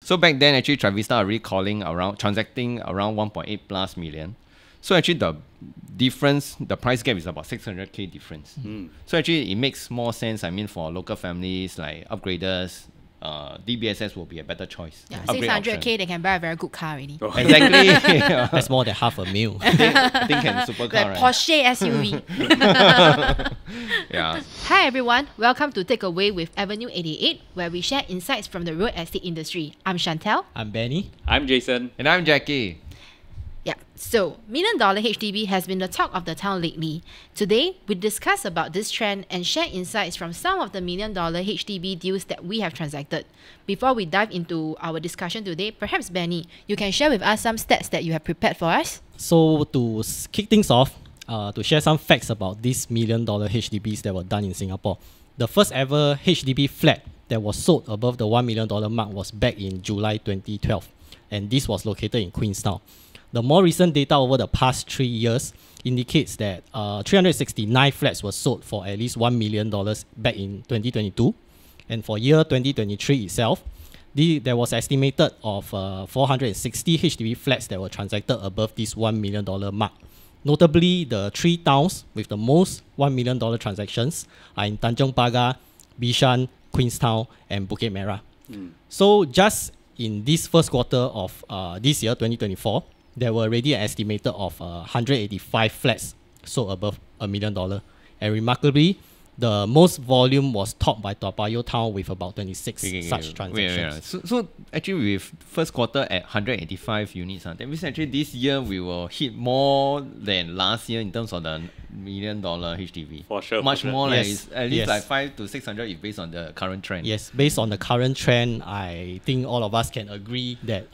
So back then, actually, Trivista already transacting around 1.8 plus million. So actually, the difference, the price gap is about 600K difference. So actually, it makes more sense. I mean, for local families like upgraders, DBSS will be a better choice. Yeah, 600K, they can buy a very good car already. Oh. Exactly. That's more than half a mil. I think can supercar, Like right? Porsche SUV. Yeah. Hi everyone, welcome to Takeaway with Avenue 88, where we share insights from the real estate industry. I'm Chantel. I'm Benny. I'm Jason. And I'm Jackie. Yeah, so Million Dollar HDB has been the talk of the town lately. Today, we discuss about this trend and share insights from some of the Million Dollar HDB deals that we have transacted. Before we dive into our discussion today, perhaps Benny, you can share with us some stats that you have prepared for us. So to kick things off, to share some facts about these $1 million HDBs that were done in Singapore. The first ever HDB flat that was sold above the $1 million mark was back in July 2012, and this was located in Queenstown. The more recent data over the past 3 years indicates that 369 flats were sold for at least $1 million back in 2022. And for year 2023 itself, there was estimated of 460 HDB flats that were transacted above this $1 million mark. Notably, the three towns with the most $1 million transactions are in Tanjong Pagar, Bishan, Queenstown, and Bukit Merah. So just in this first quarter of this year, 2024, there were already an estimated of 185 flats sold above $1 million. And remarkably, the most volume was topped by Toa Payoh town with about 26 such transactions. So actually, with first quarter at 185 units, that means actually this year we will hit more than last year in terms of the $1 million HDB. For sure. Much more, like, Yes. at least Yes. like 500 to 600 if based on the current trend. Yes, based on the current trend, I think all of us can agree that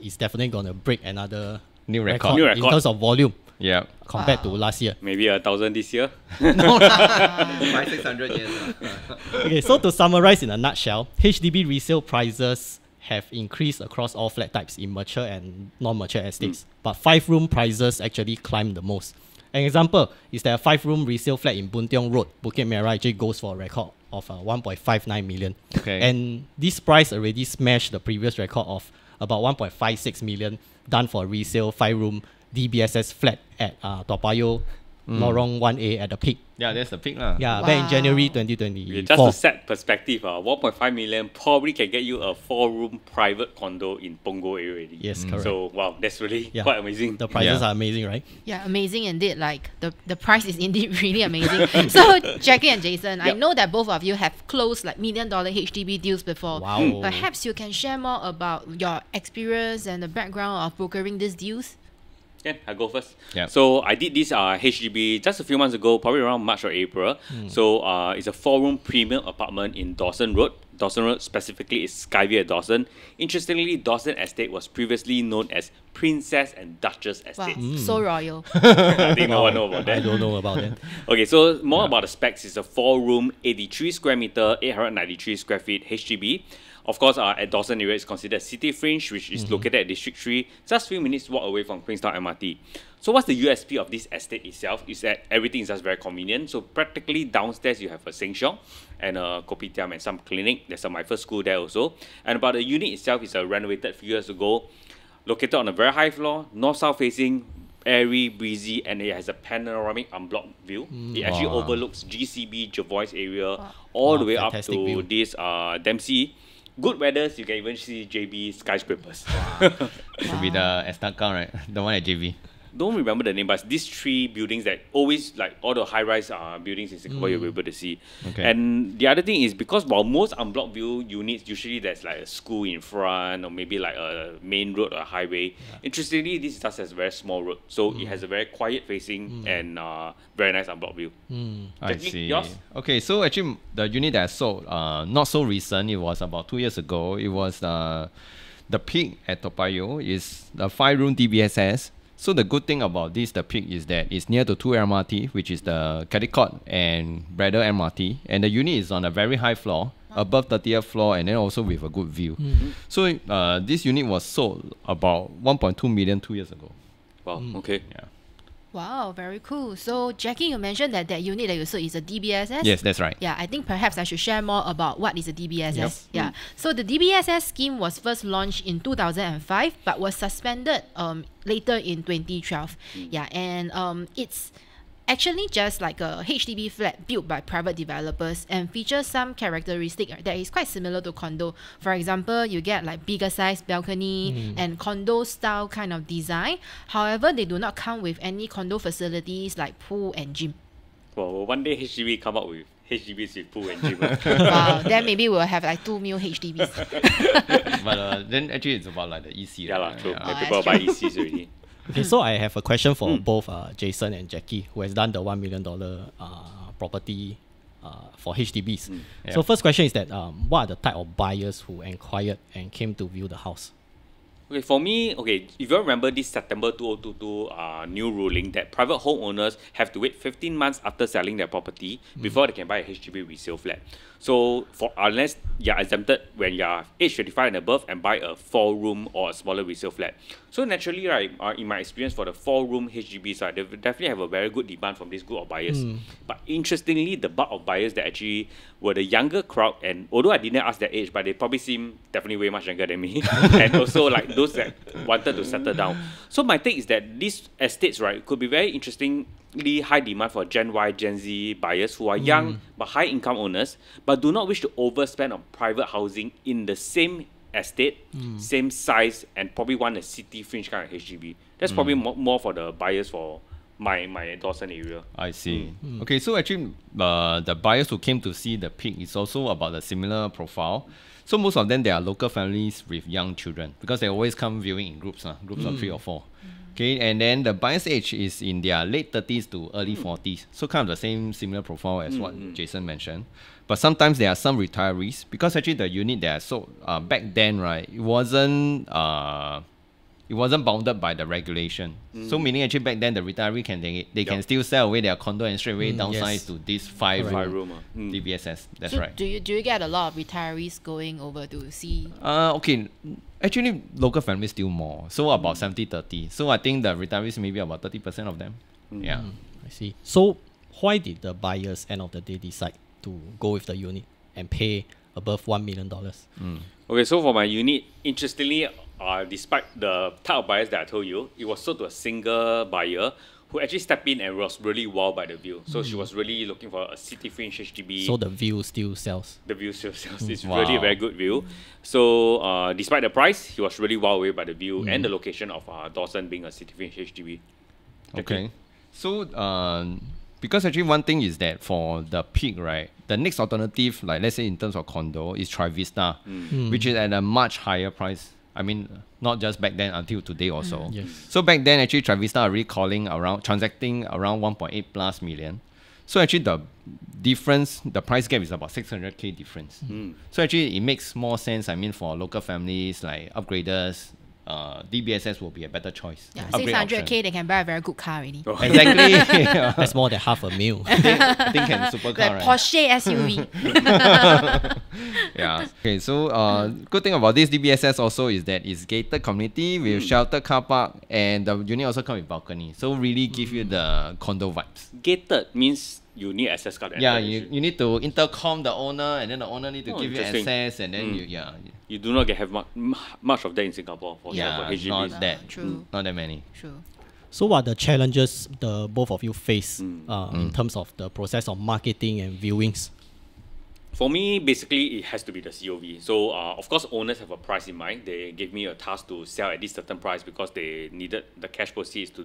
it's definitely going to break another New record. New in record. terms of volume Yeah. compared to last year. Maybe 1,000 this year. 500-600 years. Okay, so to summarize in a nutshell, HDB resale prices have increased across all flat types in mature and non-mature estates. But 5-room prices actually climbed the most. An example is that a 5-room resale flat in Boon Tiong Road, Bukit Merah, actually goes for a record of 1.59 million. Okay. And this price already smashed the previous record of about 1.56 million done for a resale 5-room DBSS flat at Toa Payoh, Lorong 1A at the peak. Yeah, that's the peak lah. Yeah, back in January Okay, 2024. just to set perspective, 1.5 million probably can get you a 4-room private condo in Punggol area already. Yes, correct. So, wow, that's really Yeah. quite amazing. The prices Yeah. are amazing, right? Yeah, amazing indeed. Like the price is indeed really amazing. So Jackie and Jason, I Yep. know that both of you have closed like $1 million HDB deals before. Wow. Perhaps you can share more about your experience and the background of brokering these deals. Yeah, I'll go first. Yeah. So I did this HDB just a few months ago, probably around March or April. So it's a 4-room premium apartment in Dawson Road. Dawson Road specifically is Skyview at Dawson. Interestingly, Dawson Estate was previously known as Princess and Duchess Wow, Estate. so royal. I think no one know about I that. don't know about that. Okay, so more about the specs. It's a 4-room, 83 square meter, 893 square feet HDB. Of course, at Dawson area, it's considered City Fringe, which is located at District 3, just a few minutes walk away from Queenstown MRT. So what's the USP of this estate itself is that everything is just very convenient. So practically downstairs, you have a Sheng Siong and a kopitiam and some clinic. There's my first school there also. And about the unit itself, is renovated a few years ago, located on a very high floor, north-south facing, airy, breezy, and it has a panoramic unblocked view. It actually Wow. overlooks GCB, Jervois area, all the way up fantastic to view. this Dempsey. Good weathers, you can even see JB skyscrapers. Should be the Estaka, right? The one at JV. Don't remember the name, but these 3 buildings that always, like all the high-rise buildings in Singapore, you'll be able to see. Okay. And the other thing is, because while most unblocked view units, usually there's like a school in front or maybe like a main road or a highway. Interestingly, this just has a very small road. So it has a very quiet facing and very nice unblocked view. I Jackie, see. yours? Okay, so actually the unit that I sold, not so recent, it was about 2 years ago. It was the peak at Toa Payoh is the 5-room DBSS. So the good thing about this, the peak, is that it's near to 2 MRT, which is the Caldecott and Braddell MRT. And the unit is on a very high floor, above 30th floor, and then also with a good view. So this unit was sold about 1.2 million 2 years ago. Wow, okay. Yeah. Wow, very cool. So, Jackie, you mentioned that unit that you sold is a DBSS? Yes, that's right. Yeah, I think perhaps I should share more about what is a DBSS. Yep. Yeah. So the DBSS scheme was first launched in 2005 but was suspended later in 2012. Yeah, and it's actually just like a HDB flat built by private developers and features some characteristic that is quite similar to condo. For example, you get like bigger size balcony and condo style kind of design. However, they do not come with any condo facilities like pool and gym. Well, one day HDB come up with HDBs with pool and gym. Wow, then maybe we'll have like 2 mil HDBs. But then actually it's about like the EC. Yeah, right? true. Yeah. People buy ECs already. Okay, so I have a question for both Jason and Jackie, who has done the $1 million property for HDBs. So first question is that what are the type of buyers who inquired and came to view the house? Okay, for me, if you remember this September 2022 new ruling that private homeowners have to wait 15 months after selling their property before they can buy a HDB resale flat. So, unless you're exempted when you're age 25 and above and buy a 4-room or a smaller resale flat. So naturally, right, in my experience for the 4-room HDBs, right, they definitely have a very good demand from this group of buyers. But interestingly, the bulk of buyers that actually were the younger crowd, and although I didn't ask their age, but they probably seem definitely way much younger than me, and also like those that wanted to settle down. So my take is that these estates, right, could be very interestingly high demand for Gen Y, Gen Z buyers who are young but high income owners, but do not wish to overspend on private housing in the same estate, same size, and probably want a city fringe kind of HDB. That's probably more for the buyers for my Dawson area. I see. Okay, so actually the buyers who came to see the peak is also about a similar profile. So most of them, they are local families with young children because they always come viewing in groups of 3 or 4. Okay, and then the buyer's age is in their late 30s to early 40s. So kind of the similar profile as what Jason mentioned. But sometimes there are some retirees because actually the unit that I sold back then, right, it wasn't bounded by the regulation. So meaning actually back then the retiree can still sell away their condo and straight away downsize to this 5-room DBSS. That's so right. Do you get a lot of retirees going over to see? Okay. Actually, local families still more. So about 70-30. So I think the retirees maybe about 30% of them. Yeah. I see. So why did the buyers end of the day decide to go with the unit and pay above $1 million? Okay, so for my unit, interestingly, despite the type of buyers that I told you, it was sold to a single buyer who actually stepped in and was really wowed by the view. So she was really looking for a city fringe HDB. So the view still sells. The view still sells. It's really a very good view. So despite the price, he was really wowed away by the view and the location of Dawson being a city fringe HDB. Okay. So because actually one thing is that for the peak, right, the next alternative, like let's say in terms of condo, is Trivista, which is at a much higher price. I mean, not just back then, until today also. Yes. So back then, actually, Trivista are really transacting around 1.8 plus million. So actually, the difference, the price gap is about 600K difference. So actually, it makes more sense. I mean, for local families like upgraders, DBSS will be a better choice. Yeah, Upgrade 600K, option. they can buy a very good car already. Exactly. That's more than $500,000. I think can supercar, Like right? Porsche SUV. Yeah. Okay. So, good thing about this DBSS also is that it's gated community with sheltered car park, and the unit also come with balcony. So really give you the condo vibes. Gated means you need access card. Yeah. You need to intercom the owner, and then the owner need to give you interesting. access, and then You do not have much of that in Singapore for HDBs. not that True. not that many. True. So what are the challenges the both of you face in terms of the process of marketing and viewings? For me, basically, it has to be the COV. So, of course, owners have a price in mind. They gave me a task to sell at this certain price because they needed the cash proceeds to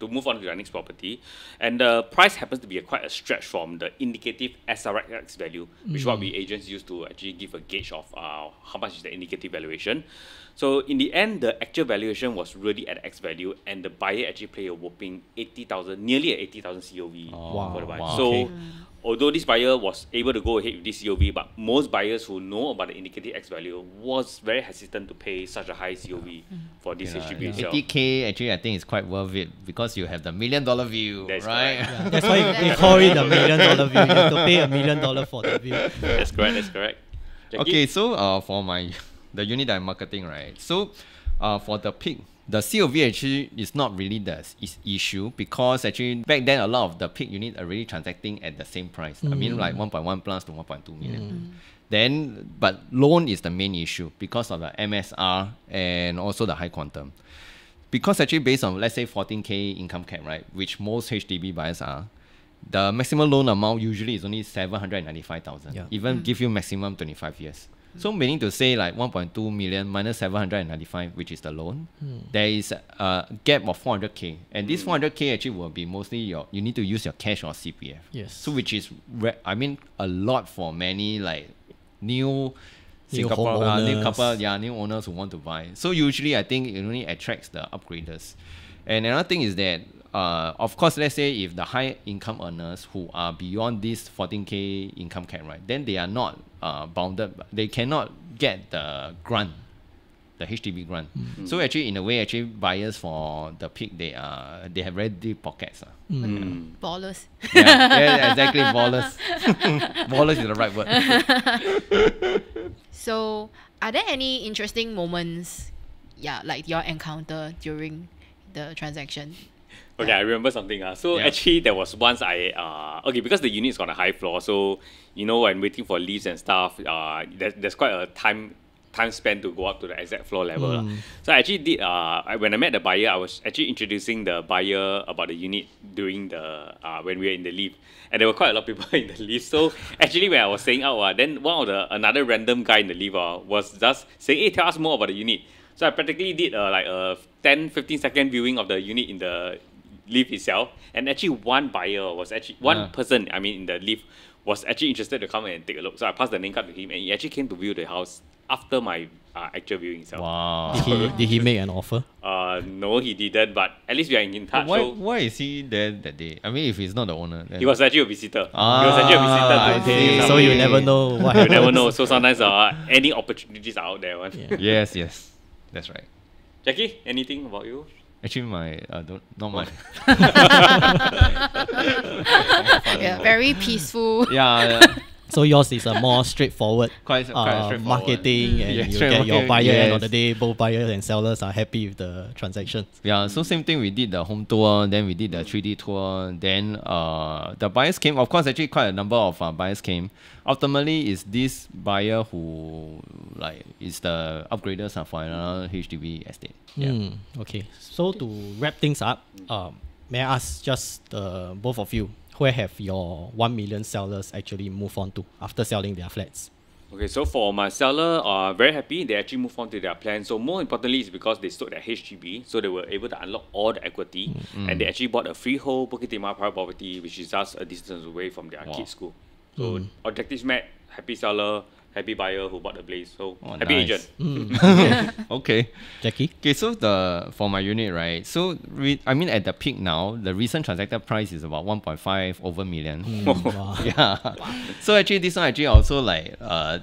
move on to their next property. And the price happens to be quite a stretch from the indicative SRX value, which is what we agents use to actually give a gauge of how much is the indicative valuation. So, in the end, the actual valuation was really at X value, and the buyer actually paid a whopping 80,000, nearly 80,000 COV for the buyer. wow. So, Okay. although this buyer was able to go ahead with this COV, but most buyers who know about the indicative X value was very hesitant to pay such a high COV for this HDB itself. 80K actually I think is quite worth it because you have the $1 million view, That's right? correct. Yeah, that's why they call it the $1 million view. You have to pay $1 million for the view. That's correct. That's correct. Jackie? Okay, so for the unit that I'm marketing, right? So for the peak, the COV actually is not really the issue, because actually back then a lot of the peak unit already transacting at the same price. I mean like 1.1 plus to 1.2 million. Then, but loan is the main issue because of the MSR and also the high quantum. Because actually based on, let's say 14K income cap, right, which most HDB buyers are, the maximum loan amount usually is only 795,000. Yeah. Even give you maximum 25 years. So meaning to say like 1.2 million minus 795, which is the loan, there is a gap of 400K. And this 400K actually will be mostly you need to use your cash or CPF. Yes. So which is, I mean, a lot for many like new Singapore, new owners who want to buy. So usually I think it only attracts the upgraders. And another thing is that, of course, let's say if the high income earners who are beyond this 14K income cap, right, then they are not bounded. They cannot get the grant, the HDB grant. So actually, in a way, actually buyers for the peak, they have very deep pockets. Ballers. Yeah, exactly, ballers. Ballers is the right word. So, are there any interesting moments, like your encounter during the transaction? Okay, I remember something. So actually, there was once because the unit is on a high floor, so when waiting for lifts and stuff, there's quite a time spent to go up to the exact floor level. So I actually did. When I met the buyer, I was actually introducing the buyer about the unit during the when we were in the lift, and there were quite a lot of people in the lift. So actually, when I was saying out, then another random guy in the lift was just saying, "Hey, tell us more about the unit." So I practically did like a 10-15 second viewing of the unit in the lift itself, and actually one person in the lift was actually interested to come and take a look. So I passed the name card to him, and he actually came to view the house after my actual viewing itself. Wow. Did he make an offer? No, he didn't, but at least we are in touch. Why is he there that day? I mean, if he's not the owner, then... He was actually a visitor. He was actually a visitor to okay. So you never know what You never know. So sometimes any opportunities are out there. Yes, that's right. Jackie, anything about you? Actually, not much. Very peaceful. Yeah. So yours is a more straightforward, Quite straightforward. marketing, and Yeah, you straight get your market, buyer, and on yes. the day, both buyers and sellers are happy with the transaction. Yeah, so same thing, we did the home tour, then we did the 3D tour, then the buyers came. Of course, actually quite a number of buyers came. Ultimately, is this buyer who is the upgraders for another HDB estate. Yeah. Okay, so to wrap things up, may I ask just both of you, where have your 1 million sellers actually moved on to after selling their flats? Okay, so for my seller, very happy. They actually moved on to their plan. So more importantly, is because they sold their HDB, so they were able to unlock all the equity, and they actually bought a freehold Bukit Timah private property, which is just a distance away from their kids' school. So objectives met, happy seller, happy buyer who bought the place. So happy agent. Okay. Jackie? Okay, so for my unit, right? So at the peak now, the recent transacted price is about 1.5 over million. Wow. Yeah. So actually, this one also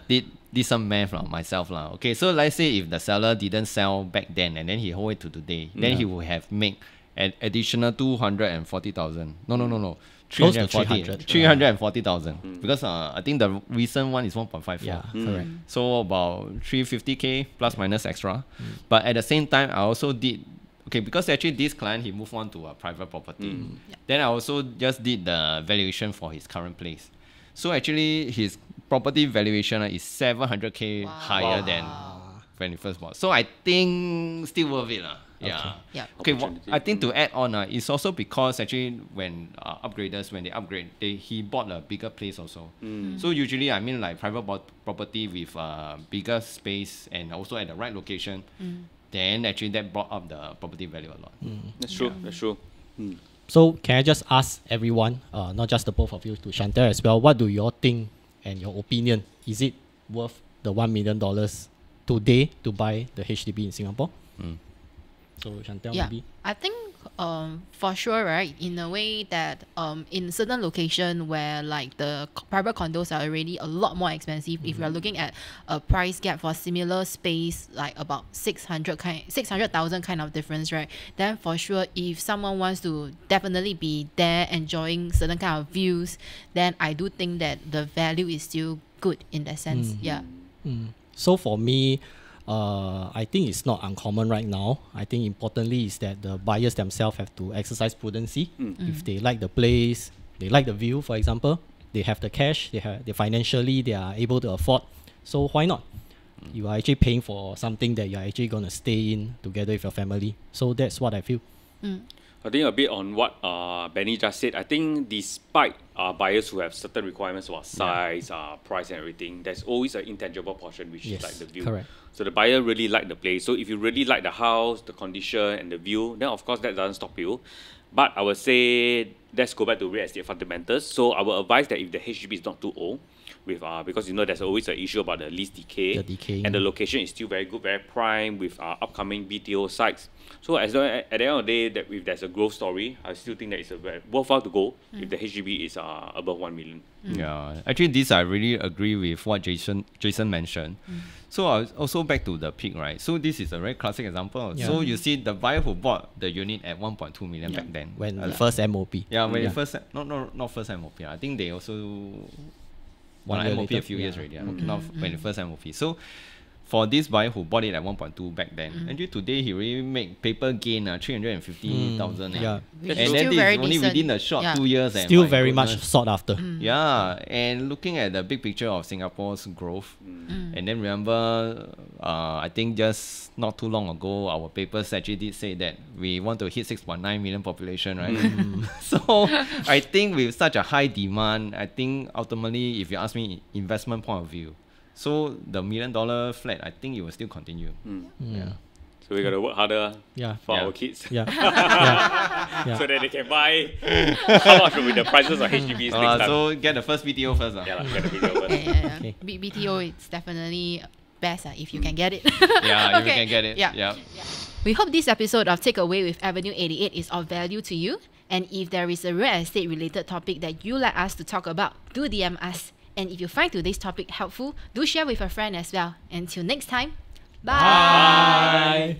did some math myself. Okay, so let's say if the seller didn't sell back then and then he hold it to today, then he will have made an additional 240,000. No. Close to 300. 340,000. Because I think the recent one is 1.54. Yeah, correct. So about 350K plus minus extra. But at the same time, I also did, because actually this client, he moved on to a private property. Then I also just did the valuation for his current place. So actually his property valuation is 700K higher than when he first bought. So I think still worth it. Yeah. Okay. I think to add on, it's also because actually when upgraders, when they upgrade, he bought a bigger place also. So usually, private property with bigger space and also at the right location, then actually that brought up the property value a lot. That's true. That's true. So can I just ask everyone, not just the both of you, to Chantel as well, what do you all think and your opinion? Is it worth the $1 million today to buy the HDB in Singapore? So Chantel, maybe? I think for sure, right, in a way that in certain location where the private condos are already a lot more expensive, if you're looking at a price gap for similar space, like about 600,000 kind of difference, right, then for sure, if someone wants to definitely be there enjoying certain kind of views, then I do think that the value is still good in that sense. So for me, I think it's not uncommon right now. I think importantly is that the buyers themselves have to exercise prudency. If they like the place, they like the view, for example, they have the cash, they financially they are able to afford. So why not? You are actually paying for something that you are actually going to stay in together with your family. So that's what I feel. I think a bit on what Benny just said. I think despite buyers who have certain requirements about size, price and everything, there's always an intangible portion which is like the view. Correct. So the buyer really like the place. So if you really like the house, the condition and the view, then of course that doesn't stop you. But I would say let's go back to real estate fundamentals. So I will advise that if the HDB is not too old, with because you know there's always an issue about the lease decay, and the location is still very good, very prime with upcoming BTO sites. So as long at the end of the day, that if there's a growth story, I still think that it's a very worthwhile to go if the HDB is above 1 million. Yeah, actually, this I really agree with what Jason mentioned. So also back to the peak, right? So this is a very classic example. Yeah. So you see the buyer who bought the unit at 1.2 million back then. When the first MOP. Yeah, when the first not first MOP. I think they also One won year MOP later. a few years Yeah. already. Not when the first MOP. So for this buyer who bought it at 1.2 back then, actually today he really make paper gain 350,000. Yeah. Which And is then still this very is only decent. within a short 2 years. and Still my very goodness. much sought after. Yeah, and looking at the big picture of Singapore's growth, and then remember, I think just not too long ago, our papers actually did say that we want to hit 6.9 million population, right? So I think with such a high demand, I think ultimately, if you ask me, investment point of view, so the $1 million flat, I think it will still continue. Yeah. So we got to work harder for Yeah. our kids. Yeah. Yeah. So that they can buy how much will be the prices of HDBs next time. So get the first BTO first. Yeah, get the video first. Okay. BTO, it's definitely best if you can get it. Yeah, if you Okay. can get it. Yeah. We hope this episode of Takeaway with Avenue 88 is of value to you. And if there is a real estate related topic that you like us to talk about, do DM us. And if you find today's topic helpful, do share with a friend as well. Until next time, bye. Bye.